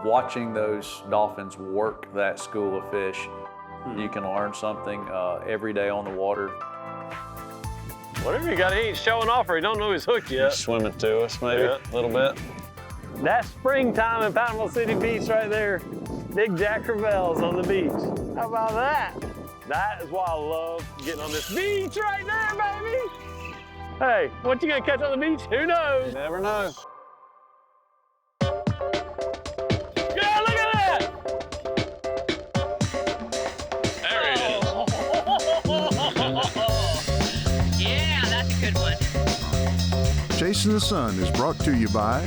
Watching those dolphins work that school of fish, you can learn something every day on the water. Whatever you got, he ain't showing off or he don't know he's hooked yet. He's swimming to us, maybe, a little bit. That's springtime in Panama City Beach right there. Big Jack Crevalle's on the beach. How about that? That is why I love getting on this beach right there, baby. Hey, what you gonna catch on the beach? Who knows? You never know. Yeah, look at that! There he is. Yeah, that's a good one. Chasing the Sun is brought to you by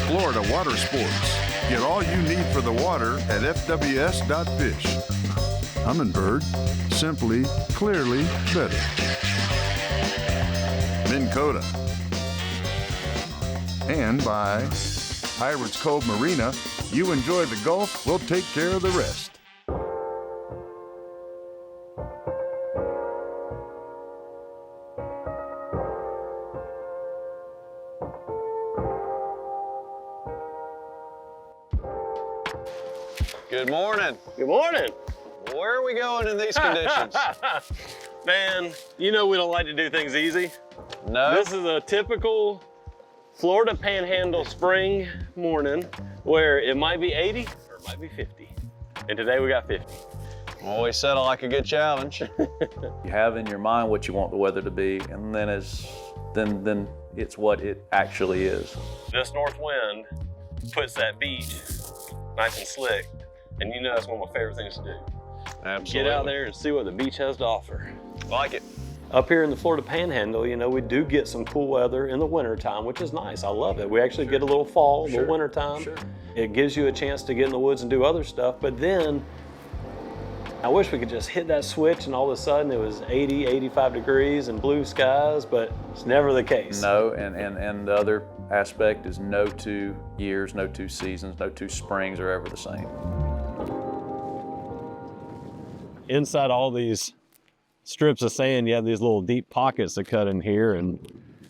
Florida Water Sports. Get all you need for the water at fws.fish. Humminbird, simply, clearly better. Minn Kota. And by Pirates Cove Marina. You enjoy the Gulf, we'll take care of the rest. Good morning. Good morning. Where are we going in these conditions? Man, you know we don't like to do things easy. No. This is a typical Florida Panhandle spring morning where it might be 80 or it might be 50. And today we got 50. Always said I like a good challenge. You have in your mind what you want the weather to be, and then it's what it actually is. This north wind puts that beach nice and slick, and you know that's one of my favorite things to do. Absolutely. Get out there and see what the beach has to offer. Like it. Up here in the Florida Panhandle, you know, we do get some cool weather in the wintertime, which is nice. I love it. We actually get a little fall, a little wintertime. It gives you a chance to get in the woods and do other stuff, but then I wish we could just hit that switch and all of a sudden it was 80, 85 degrees and blue skies, but it's never the case. No, and the other aspect is no 2 years, no 2 seasons, no 2 springs are ever the same. Inside all these strips of sand, you have these little deep pockets that cut in here, and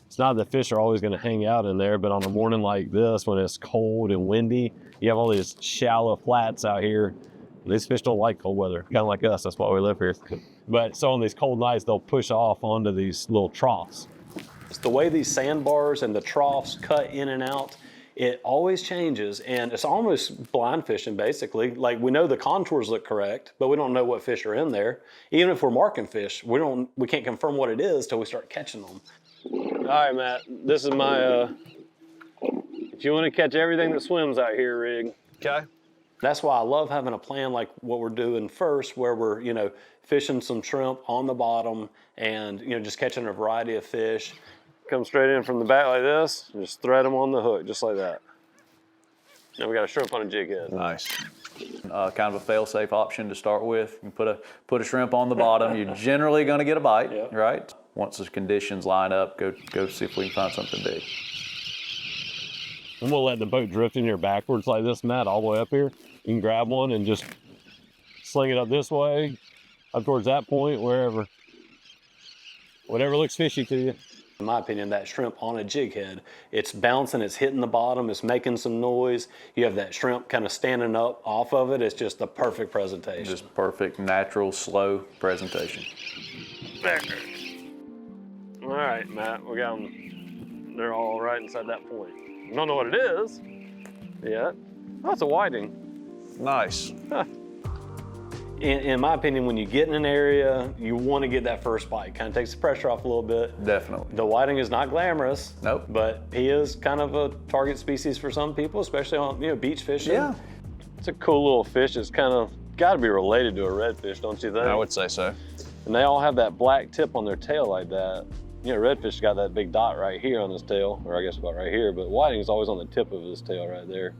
it's not that fish are always going to hang out in there, but on a morning like this, when it's cold and windy, you have all these shallow flats out here. These fish don't like cold weather, kind of like us, that's why we live here. But so on these cold nights, they'll push off onto these little troughs. It's the way these sandbars and the troughs cut in and out, it always changes, and it's almost blind fishing, basically. Like, we know the contours look correct, but we don't know what fish are in there. Even if we're marking fish, we can't confirm what it is till we start catching them. All right, Matt, this is my, if you want to catch everything that swims out here, rig. Okay. That's why I love having a plan like what we're doing first, where we're, you know, fishing some shrimp on the bottom and, you know, just catching a variety of fish. Come straight in from the back like this, and just thread them on the hook, just like that. Now we got a shrimp on a jig head. Nice. Kind of a fail-safe option to start with. You put a shrimp on the bottom. You're generally going to get a bite, right? Once the conditions line up, go see if we can find something big. And we'll let the boat drift in here backwards like this, Matt, all the way up here. You can grab one and just sling it up this way, up towards that point, whatever looks fishy to you. In my opinion, that shrimp on a jig head, it's bouncing, it's hitting the bottom, it's making some noise. You have that shrimp kind of standing up off of it. It's just the perfect presentation. Just perfect, natural, slow presentation. There. All right, Matt, we got them. They're all right inside that point. I don't know what it is yet. Oh, it's a whiting. Nice. In my opinion, when you get in an area, you want to get that first bite. Kind of takes the pressure off a little bit. Definitely. The whiting is not glamorous. Nope. But he is kind of a target species for some people, especially on, you know, beach fishing. Yeah. It's a cool little fish. It's kind of got to be related to a redfish, don't you think? I would say so. And they all have that black tip on their tail like that. You know, redfish got that big dot right here on his tail, or I guess about right here, but whiting is always on the tip of his tail right there.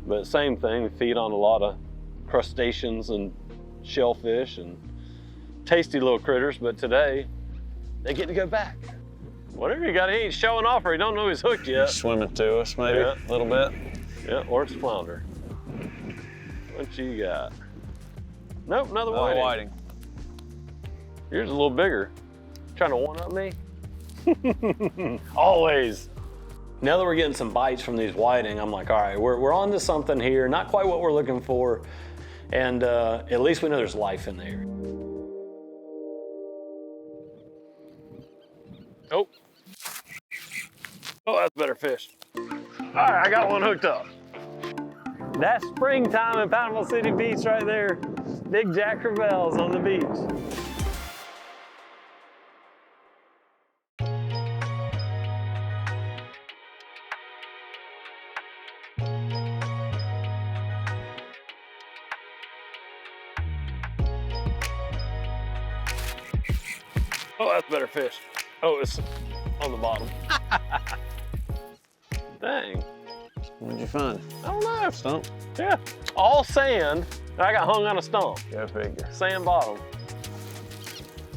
But same thing, they feed on a lot of crustaceans and shellfish and tasty little critters, but today they get to go back. Whatever you got, he ain't showing off or he don't know he's hooked yet. He's swimming to us, maybe, a little bit. Yeah, or it's flounder. What you got? Nope, another whiting. Whiting. Yours is a little bigger. Trying to one-up me? Always. Now that we're getting some bites from these whiting, I'm like, all right, we're on to something here. Not quite what we're looking for. And at least we know there's life in there. Oh. Oh, that's better fish. All right, I got one hooked up. That's springtime in Panama City Beach right there. Big Jack Crevalle's on the beach. Oh, that's better fish. Oh, it's on the bottom. Dang. What'd you find? I don't know. Stump? Yeah. All sand. And I got hung on a stump. Go figure. Sand bottom.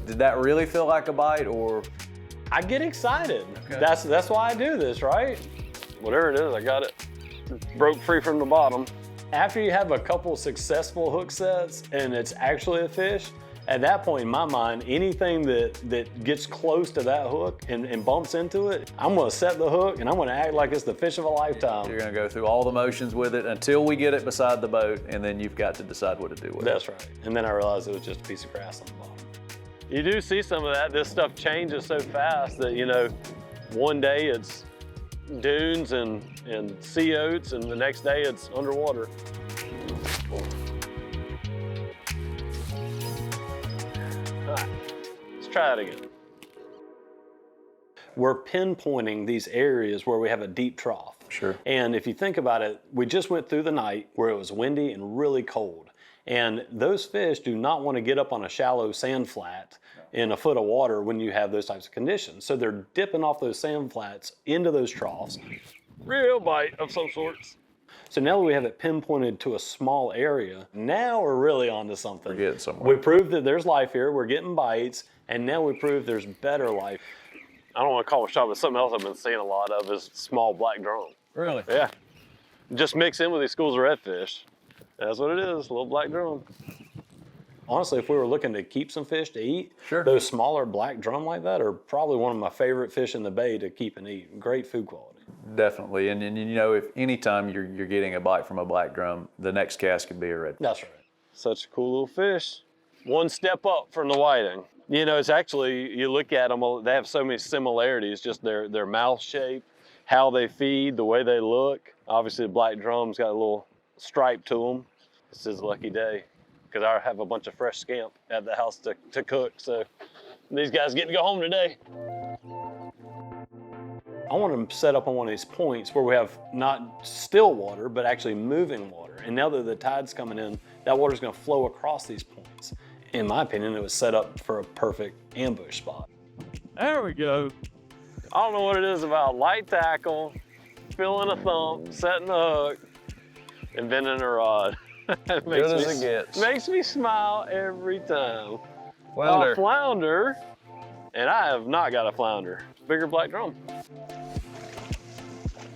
Did that really feel like a bite, or? I get excited. Okay. That's why I do this, right? Whatever it is, I got it. Broke free from the bottom. After you have a couple successful hook sets and it's actually a fish, at that point in my mind, anything that gets close to that hook and bumps into it, I'm gonna set the hook and I'm gonna act like it's the fish of a lifetime. You're gonna go through all the motions with it until we get it beside the boat, and then you've got to decide what to do with it. That's right. And then I realized it was just a piece of grass on the bottom. You do see some of that. This stuff changes so fast that, you know, one day it's dunes and sea oats, and the next day it's underwater. All right, let's try it again. We're pinpointing these areas where we have a deep trough. Sure. And if you think about it, we just went through the night where it was windy and really cold. And those fish do not want to get up on a shallow sand flat in a foot of water when you have those types of conditions. So they're dipping off those sand flats into those troughs. Real bite of some sorts. So now that we have it pinpointed to a small area, now we're really onto something. We're getting somewhere. We proved that there's life here, we're getting bites, and now we proved there's better life. I don't want to call it shot, but something else I've been seeing a lot of is small black drum. Really? Yeah. Just mix in with these schools of redfish. That's what it is, a little black drum. Honestly, if we were looking to keep some fish to eat, Sure. Those smaller black drum like that are probably one of my favorite fish in the bay to keep and eat. Great food quality. Definitely, and you know, if anytime you're getting a bite from a black drum, the next cast could be a red. That's right. Such a cool little fish. One step up from the whiting. You know, it's actually, you look at them, they have so many similarities, just their mouth shape, how they feed, the way they look. Obviously, the black drum's got a little stripe to them. This is a lucky day, because I have a bunch of fresh scamp at the house to cook, so these guys get to go home today. I want them set up on one of these points where we have not still water, but actually moving water. And now that the tide's coming in, that water's gonna flow across these points. In my opinion, it was set up for a perfect ambush spot. There we go. I don't know what it is about light tackle, feeling a thump, setting the hook, and bending a rod. It Good as it gets. Makes me smile every time. Flounder. A flounder, and I have not got a flounder. Bigger black drum.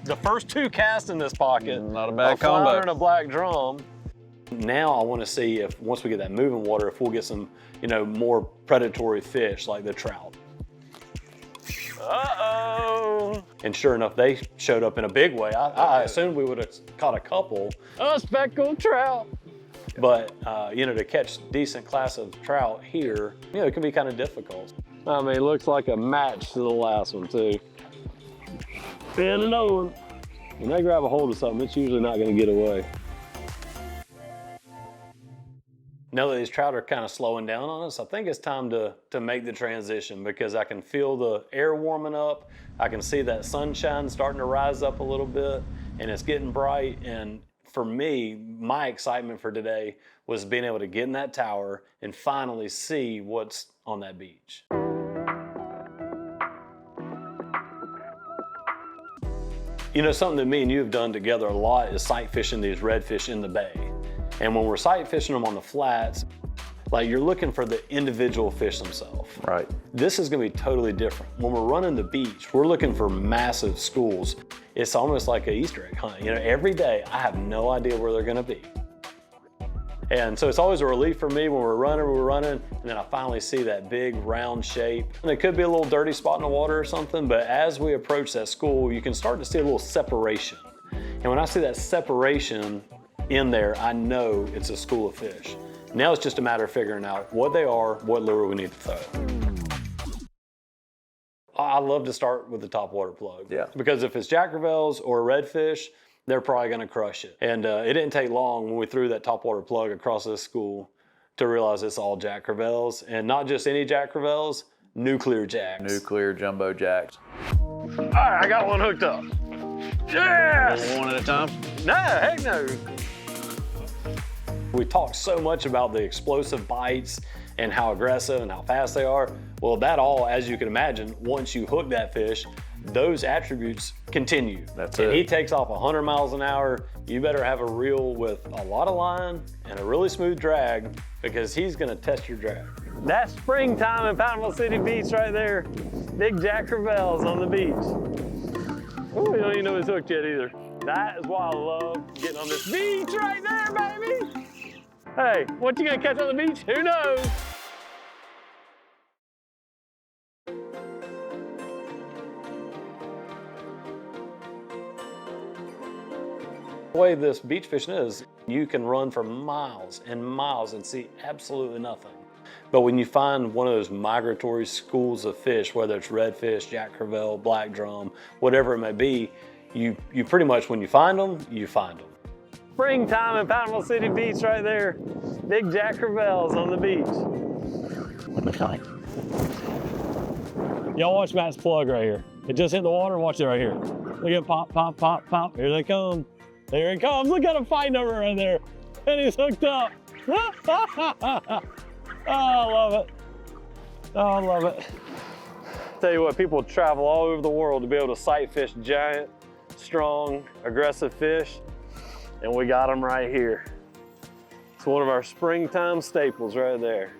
The first two casts in this pocket, Not a bad flounder combo. and a black drum. Now I want to see if, once we get that moving water, if we'll get some, you know, more predatory fish like the trout. Uh-oh. And sure enough, they showed up in a big way. I assumed we would have caught a couple. A speckled trout. But, you know, to catch decent class of trout here, you know, it can be kind of difficult. I mean, it looks like a match to the last one, too. And another one. When they grab a hold of something, it's usually not going to get away. Now that these trout are kind of slowing down on us, I think it's time to make the transition, because I can feel the air warming up. I can see that sunshine starting to rise up a little bit, and it's getting bright. And for me, my excitement for today was being able to get in that tower and finally see what's on that beach. You know, something that me and you have done together a lot is sight fishing these redfish in the bay. And when we're sight fishing them on the flats, like, you're looking for the individual fish themselves. Right. This is gonna be totally different. When we're running the beach, we're looking for massive schools. It's almost like an Easter egg hunt. You know, every day I have no idea where they're gonna be. And so it's always a relief for me when we're running, and then I finally see that big round shape. And it could be a little dirty spot in the water or something, but as we approach that school, you can start to see a little separation. And when I see that separation in there, I know it's a school of fish. Now it's just a matter of figuring out what they are, what lure we need to throw. I love to start with the top water plug. Yeah. Because if it's jack crevalles or redfish, they're probably gonna crush it. And it didn't take long when we threw that top water plug across this school to realize it's all jack crevalles, and not just any jack crevalles, nuclear jacks. Nuclear jumbo jacks. All right, I got one hooked up. Yes! One at a time? No, heck no. We talked so much about the explosive bites and how aggressive and how fast they are. Well, that all, as you can imagine, once you hook that fish, those attributes continue. That's and it. he takes off 100 miles an hour. You better have a reel with a lot of line and a really smooth drag, because he's gonna test your drag. That's springtime in Panama City Beach right there. Big jack crevalles on the beach. Ooh, you don't even know it's hooked yet either. That is why I love getting on this beach right there, baby. Hey, what you gonna catch on the beach? Who knows? The way this beach fishing is, you can run for miles and miles and see absolutely nothing. But when you find one of those migratory schools of fish, whether it's redfish, jack crevalle, black drum, whatever it may be, you pretty much, when you find them, you find them. Springtime in Panama City Beach right there. Big jack crevalles on the beach. Y'all watch Matt's plug right here. It just hit the water, watch it right here. Look at pop, pop, pop, pop. Here they come. There it comes. Look at him fighting over right there. And he's hooked up. Oh, I love it. Oh, I love it. Tell you what, people travel all over the world to be able to sight fish giant, strong, aggressive fish. And we got them right here. It's one of our springtime staples right there.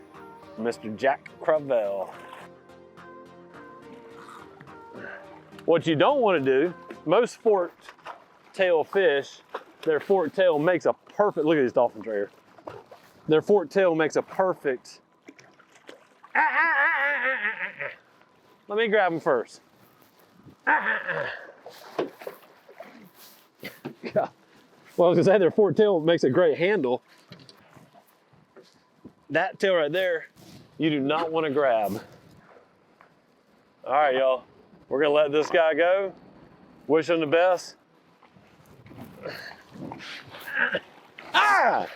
Mr. Jack Crevalle. What you don't want to do, most forked tail fish, their forked tail makes a perfect, look at these dolphins right here. Their forked tail makes a perfect, let me grab them first. Well, I was gonna say their forked tail makes a great handle. That tail right there, you do not want to grab. All right, y'all. We're gonna let this guy go. Wish him the best. Ah!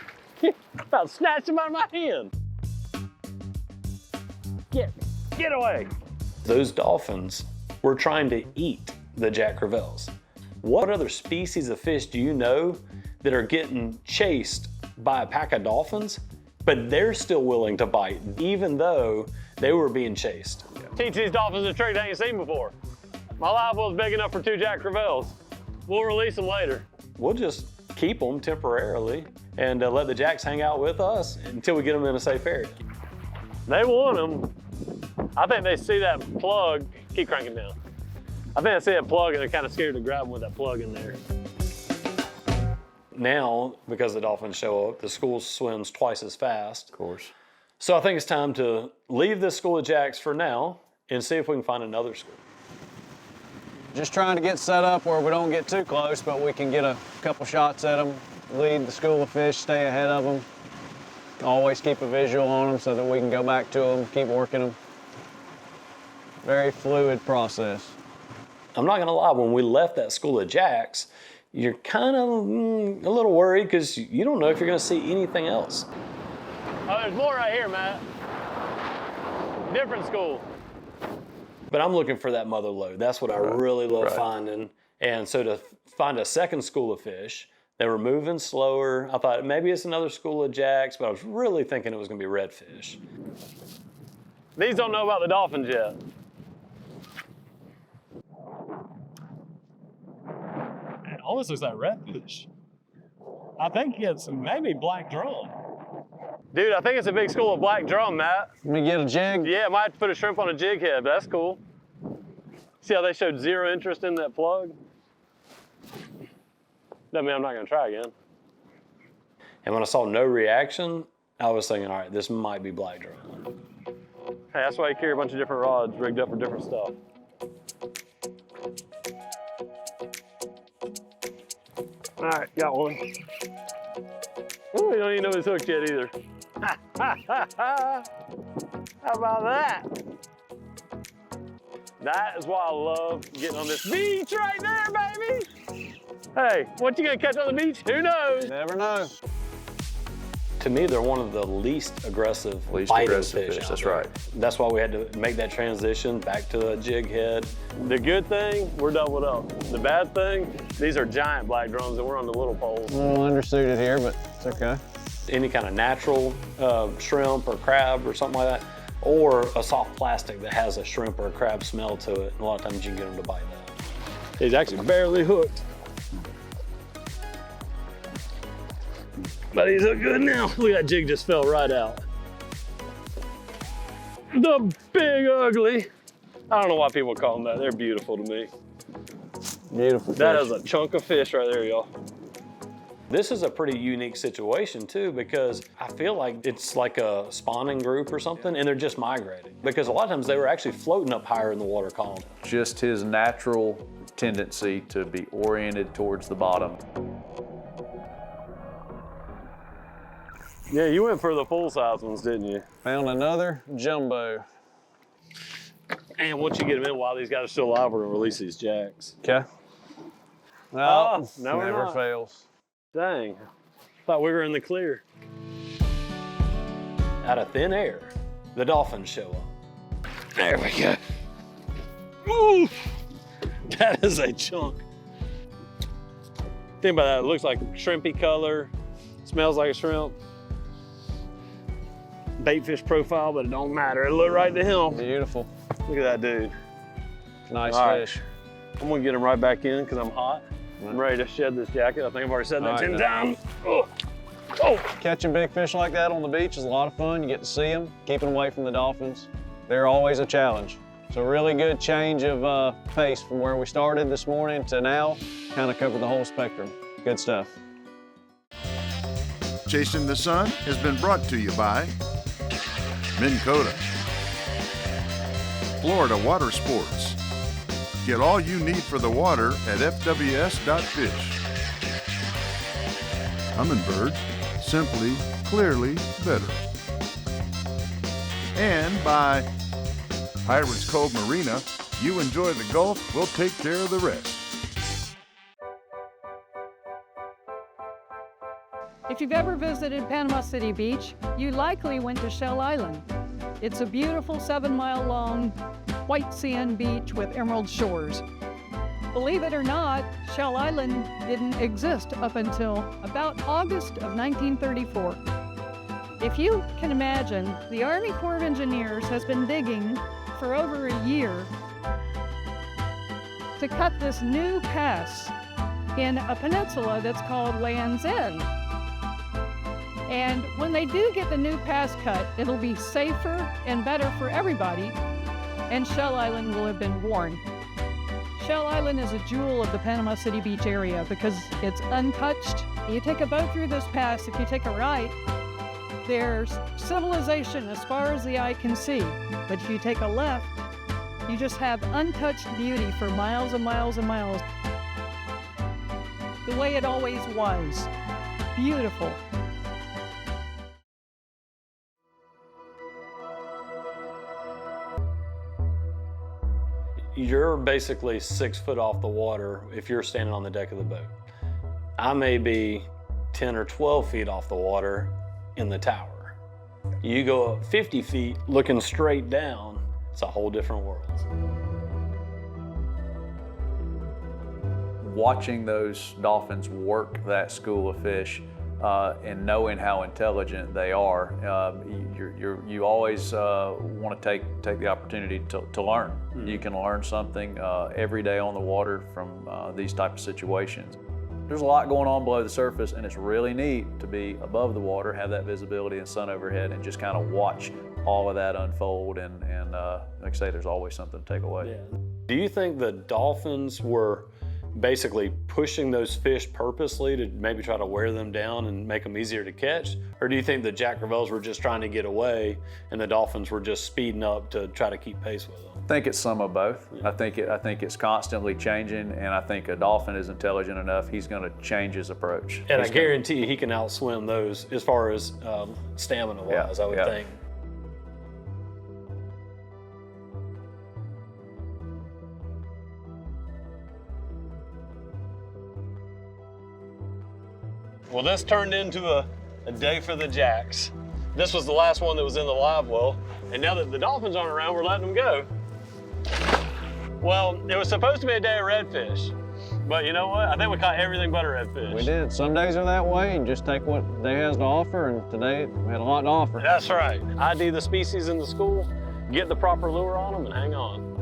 About snatched him out of my hand. Get away. Those dolphins were trying to eat the jack crevalles. What other species of fish do you know that are getting chased by a pack of dolphins, but they're still willing to bite, even though they were being chased? Teach these dolphins a trick they ain't seen before. My live well's big enough for 2 jack crevalles. We'll release them later. We'll just keep them temporarily and let the jacks hang out with us until we get them in a safe area. They want them. I think they see that plug. Keep cranking down. I think they see that plug and they're kind of scared to grab them with that plug in there. Now, because the dolphins show up, the school swims twice as fast. Of course. So I think it's time to leave this school of jacks for now and see if we can find another school. Just trying to get set up where we don't get too close, but we can get a couple shots at them, lead the school of fish, stay ahead of them. Always keep a visual on them so that we can go back to them, keep working them. Very fluid process. I'm not gonna lie, when we left that school of jacks, you're kind of a little worried because you don't know if you're gonna see anything else. Oh, there's more right here, Matt. Different school. But I'm looking for that mother lode. That's what I really love finding. And so to find a second school of fish, they were moving slower. I thought maybe it's another school of jacks, but I was really thinking it was gonna be redfish. These don't know about the dolphins yet. It almost looks like redfish. I think it's maybe black drum. Dude, I think it's a big school of black drum, Matt. Let me get a jig. Yeah, I might have to put a shrimp on a jig head, but that's cool. See how they showed zero interest in that plug? Doesn't mean I'm not gonna try again. And when I saw no reaction, I was thinking, all right, this might be black drum. Hey, that's why you carry a bunch of different rods rigged up for different stuff. All right, got one. Ooh, you don't even know it's hooked yet either. How about that? That is why I love getting on this beach right there, baby. Hey, what you gonna catch on the beach? Who knows? Never know. To me, they're one of the least aggressive Least biting aggressive fish fish, out that's there. right. That's why we had to make that transition back to a jig head. The good thing, we're doubled up. The bad thing, these are giant black drums and we're on the little poles. A little undersuited here, but it's okay. Any kind of natural shrimp or crab or something like that, or a soft plastic that has a shrimp or a crab smell to it. And a lot of times you can get them to bite that. He's actually barely hooked. But he's hooked good now. Look, that jig just fell right out. The big ugly. I don't know why people call them that. They're beautiful to me. Beautiful That fish. is a chunk of fish right there, y'all. This is a pretty unique situation too, because I feel like it's like a spawning group or something, and they're just migrating. Because a lot of times they were actually floating up higher in the water column. Just his natural tendency to be oriented towards the bottom. Yeah, you went for the full-size ones, didn't you? Found another jumbo. And once you get them in, while these guys are still alive, we're gonna release these jacks. Okay. Oh, no, we're never not. fails. Dang, thought we were in the clear. Out of thin air, the dolphins show up. There we go. Ooh, that is a chunk. Think about that, it looks like shrimpy color, smells like a shrimp. Bait fish profile, but it don't matter. It look right to him. Beautiful. Look at that dude. Nice All right. fish. I'm gonna get him right back in because I'm hot. I'm ready to shed this jacket. I think I've already said that All right, 10 now. times. Oh. Oh. Catching big fish like that on the beach is a lot of fun. You get to see them, keeping away from the dolphins. They're always a challenge. So really good change of pace from where we started this morning to now. Kind of covered the whole spectrum. Good stuff. Chasing the Sun has been brought to you by Minn Kota, Florida Water Sports. Get all you need for the water at fws.fish. Humminbird, simply, clearly better. And by Pirates Cove Marina, you enjoy the Gulf, we'll take care of the rest. If you've ever visited Panama City Beach, you likely went to Shell Island. It's a beautiful 7-mile-long white sand beach with emerald shores. Believe it or not, Shell Island didn't exist up until about August of 1934. If you can imagine, the Army Corps of Engineers has been digging for over a year to cut this new pass in a peninsula that's called Land's End. And when they do get the new pass cut, it'll be safer and better for everybody, and Shell Island will have been worn. Shell Island is a jewel of the Panama City Beach area because it's untouched. You take a boat through this pass, if you take a right, there's civilization as far as the eye can see. But if you take a left, you just have untouched beauty for miles and miles and miles. The way it always was. Beautiful. You're basically 6 foot off the water if you're standing on the deck of the boat. I may be 10 or 12 feet off the water in the tower. You go up 50 feet looking straight down, it's a whole different world. Watching those dolphins work that school of fish and knowing how intelligent they are, you always want to take the opportunity to learn. Mm-hmm. You can learn something every day on the water from these type of situations. There's a lot going on below the surface, and it's really neat to be above the water, have that visibility and sun overhead, and just kind of watch all of that unfold. And like I say, there's always something to take away. Yeah. Do you think the dolphins were basically pushing those fish purposely to maybe try to wear them down and make them easier to catch? Or do you think the Jack Crevalles were just trying to get away and the dolphins were just speeding up to try to keep pace with them? I think it's some of both. I think it's constantly changing, and I think a dolphin is intelligent enough, he's going to change his approach. And I guarantee you he can outswim those as far as stamina-wise, I would think. Well, this turned into a day for the Jacks. This was the last one that was in the live well, and now that the dolphins aren't around, we're letting them go. Well, it was supposed to be a day of redfish, but you know what? I think we caught everything but a redfish. We did. Some days are that way, and just take what day has to offer, and today we had a lot to offer. That's right. ID the species in the school, get the proper lure on them, and hang on.